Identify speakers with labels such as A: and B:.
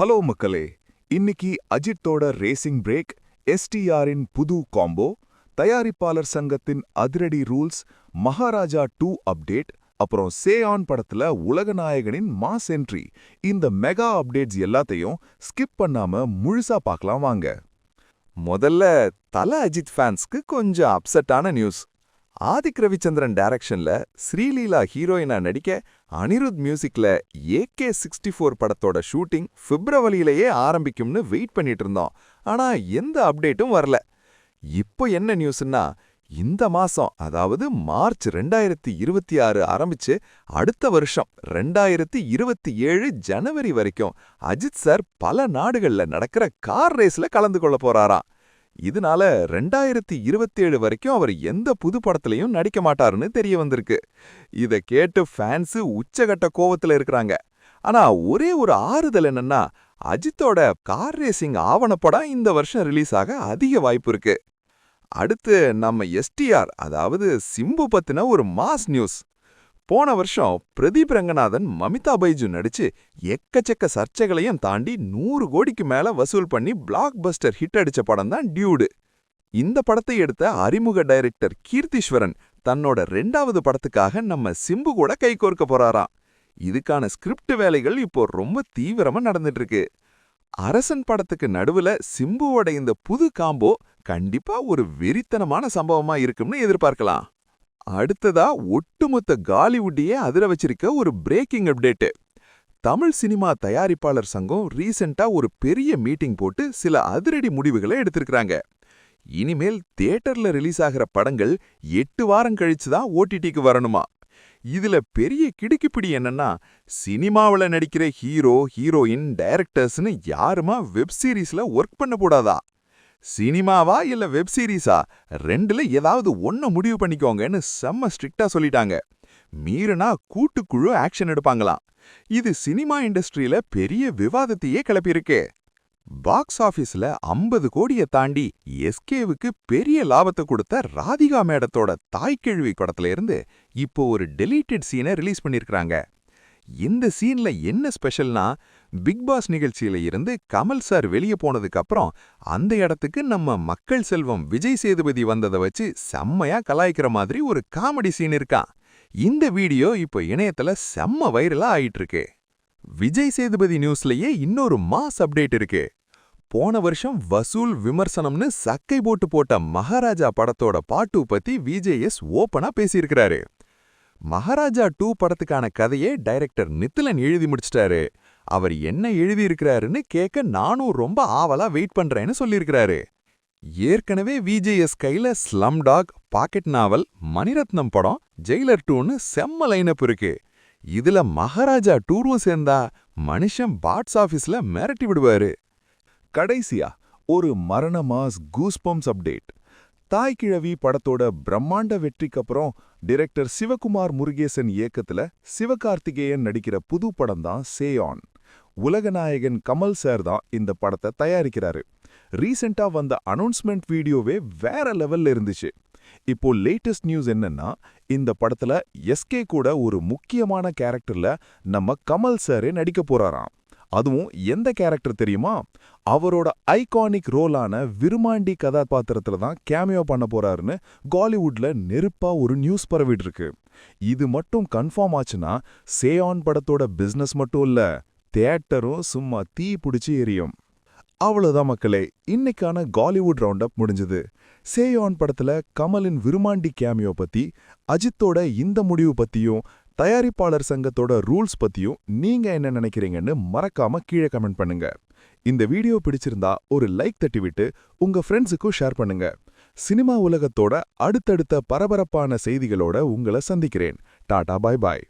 A: Hello மக்களே, இன்னைக்கு அஜித்தோட ரேசிங் பிரேக், எஸ்டிஆரின் புது காம்போ, தயாரிப்பாளர் சங்கத்தின் அதிரடி ரூல்ஸ், மகாராஜா 2 அப்டேட், அப்புறம் சேயான் படத்துல உலகநாயகனின் மாஸ் என்ட்ரி, இந்த மெகா அப்டேட்ஸ் எல்லாத்தையும் ஸ்கிப் பண்ணாம முழுசா பார்க்கலாம் வாங்க.
B: முதல்ல தல அஜித் ஃபேன்ஸ்க்கு கொஞ்சம் அப்செட்டான நியூஸ். ஆதிக் ரவிச்சந்திரன் டைரக்ஷன்ல ஸ்ரீலீலா ஹீரோயினா நடிக்க அனிருத் மியூசிக்ல AK-64 படத்தோட ஷூட்டிங் பிப்ரவரியிலேயே ஆரம்பிக்கும்னு வெயிட் பண்ணிட்டு இருந்தோம். ஆனா எந்த அப்டேட்டும் வரல. இப்போ என்ன நியூஸ்னா, இந்த மாசம் அதாவது மார்ச் 2026 ஆரம்பிச்சு அடுத்த வருஷம் 2027 ஜனவரி வரைக்கும் அஜித் சார் பல நாடுகள்ல நடக்கிற கார் ரேஸ்ல கலந்து கொள்ள போறாராம். இதனால 2027 வரைக்கும் அவர் எந்த புது படத்திலையும் நடிக்க மாட்டாருன்னு தெரிய வந்திருக்கு. இத கேட்டு ஃபேன்ஸ் உச்சகட்ட கோவத்துல இருக்கிறாங்க. ஆனா ஒரே ஒரு ஆறுதல் என்னன்னா, அஜித்தோட கார் ரேசிங் ஆவணப்படம் இந்த வருஷம் ரிலீஸ் ஆக அதிக வாய்ப்பு இருக்கு. அடுத்து நம்ம எஸ்டிஆர் அதாவது சிம்பு பத்தின ஒரு மாஸ் நியூஸ். போன வருஷம் பிரதீப் ரங்கநாதன் மமிதா பைஜு நடிச்சு எக்கச்சக்க சர்ச்சைகளையும் தாண்டி 100 கோடிக்கு மேல வசூல் பண்ணி பிளாக் பஸ்டர் ஹிட் அடிச்ச படம் தான் டியூடு. இந்த படத்தை எடுத்த அறிமுக டைரக்டர் கீர்த்தீஸ்வரன் தன்னோட 2வது படத்துக்காக நம்ம சிம்பு கூட கைகோர்க்க போறாராம். இதுக்கான ஸ்கிரிப்ட் வேலைகள் இப்போ ரொம்ப தீவிரமா நடந்துட்டு இருக்கு. அரசன் படத்துக்கு நடுவுல சிம்புவோட இந்த புது காம்போ கண்டிப்பா ஒரு வெறித்தனமான சம்பவமா இருக்கும்னு எதிர்பார்க்கலாம். அடுத்ததா ஒட்டுமொத்த காலிவுட்டையே அதிர வச்சிருக்க ஒரு பிரேக்கிங் அப்டேட். தமிழ் சினிமா தயாரிப்பாளர் சங்கம் ரீசெண்டா ஒரு பெரிய மீட்டிங் போட்டு சில அதிரடி முடிவுகளை எடுத்திருக்காங்க. இனிமேல் தியேட்டர்ல ரிலீஸ் ஆகிற படங்கள் 8 வாரம் கழிச்சு தான் OTTக்கு வரணுமா. இதுல பெரிய கிடுக்கிப்பிடி என்னன்னா, சினிமாவுல நடிக்கிற ஹீரோ, ஹீரோயின், டைரக்டர்ஸ்னு யாருமா வெப் சீரிஸ்ல ஒர்க் பண்ண கூடாதா. சினிமாவா இல்ல வெப் சீரிஸா, ரெண்டுல ஏதாவது ஒன்ன முடிவு பண்ணிக்கோங்கன்னு செம்ம ஸ்ட்ரிக்டா சொல்லிட்டாங்க. மீறினா கூட்டுக்குழு ஆக்ஷன் எடுப்பாங்களாம். இது சினிமா இண்டஸ்ட்ரியில பெரிய விவாதத்தையே கிளப்பியிருக்கே. பாக்ஸ் ஆபீஸ்ல 50 கோடியை தாண்டி எஸ்கேவுக்கு பெரிய லாபத்தை கொடுத்த ராதிகா மேடத்தோட தாய்க்கிழவி படத்துல இருந்து இப்போ ஒரு டெலீட்டட் சீனை ரிலீஸ் பண்ணிருக்காங்க. இந்த சீன்ல என்ன ஸ்பெஷல்னா, பிக் பாஸ் நிகழ்ச்சியில இருந்து கமல் சார் வெளியே போனதுக்கு அப்புறம் அந்த இடத்துக்கு நம்ம மக்கள் செல்வம் விஜய் சேதுபதி வந்ததை வச்சு செம்மையா கலாய்க்கிற மாதிரி ஒரு காமெடி சீன் இருக்கா. இந்த வீடியோ இப்போ இணையத்துல செம்ம வைரலா ஆயிட்டு இருக்கு. விஜய் சேதுபதி நியூஸ்லயே இன்னொரு மாஸ் அப்டேட் இருக்கு. போன வருஷம் வசூல் விமர்சனம்னு சக்கை போட்ட மகாராஜா படத்தோட பார்ட் 2 பத்தி விஜேஎஸ் ஓப்பனா பேசியிருக்கிறாரு. மகாராஜா 2 படத்துக்கான கதையே டைரக்டர் நித்திலன் எழுதி முடிச்சிட்டாரு. அவர் என்ன எழுதியிருக்கிறாருன்னு கேட்க நானும் ரொம்ப ஆவலா வெயிட் பண்றேன்னு சொல்லியிருக்கிறாரு. ஏற்கனவே விஜேஎஸ் கையில ஸ்லம்டாக், பாக்கெட் நாவல், மணிரத்னம் படம், ஜெயிலர் 2ன்னு செம்ம லைனப் இருக்கு. இதுல மகாராஜா 2வும் சேர்ந்தா மனுஷன் பாக்ஸ் ஆபீஸ்ல மிரட்டி விடுவாரு.
A: கடைசியா ஒரு மரண மாஸ் கூஸ்பம்ஸ் அப்டேட். தாய்க்கிழவி படத்தோட பிரம்மாண்ட வெற்றிக்கு அப்புறம் டைரக்டர் சிவகுமார் முருகேசன் இயக்கத்துல சிவகார்த்திகேயன் நடிக்கிற புது படம் தான் சேயான். உலகநாயகன் கமல் சார் தான் இந்த படத்தை தயாரிக்கிறாரு. ரீசெண்டா வந்த அனௌன்ஸ்மெண்ட் வீடியோவே வேற லெவல்ல இருந்துச்சு. இப்போ லேட்டஸ்ட் நியூஸ் என்னன்னா, இந்த படத்துல எஸ்கே கூட ஒரு முக்கியமான கேரக்டர்ல நம்ம கமல் சாரே நடிக்க போறாராம். அதுவும் எந்த கேரக்டர் தெரியுமா? அவரோட ஐகானிக் ரோலான விருமாண்டி கதாபாத்திரத்துல தான் கேமியோ பண்ண போறாருன்னு காலிவுட்ல நெருப்பா ஒரு நியூஸ் பரவிட்டு இருக்கு. இது மட்டும் கன்ஃபார்ம் ஆச்சுன்னா சேயான் படத்தோட பிசினஸ் மட்டும் இல்ல, தியேட்டரும் சும்மா தீ பிடிச்சி எரியும். அவ்வளவுதான் மக்களே, இன்னைக்கான காலிவுட் ரவுண்ட் அப் முடிஞ்சது. சேயான் படத்துல கமலின் விருமாண்டி கேமியோ பத்தி, அஜித்தோட இந்த முடிவு பத்தியும், தயாரிப்பாளர் சங்கத்தோட ரூல்ஸ் பத்தியும் நீங்க என்ன நினைக்கிறீங்கன்னு மறக்காம கீழே கமெண்ட் பண்ணுங்க. இந்த வீடியோ பிடிச்சிருந்தா ஒரு லைக் தட்டிவிட்டு உங்க ஃப்ரெண்ட்ஸுக்கும் ஷேர் பண்ணுங்க. சினிமா உலகத்தோட அடுத்தடுத்த பரபரப்பான செய்திகளோட உங்களை சந்திக்கிறேன். டாடா, பாய் பாய்.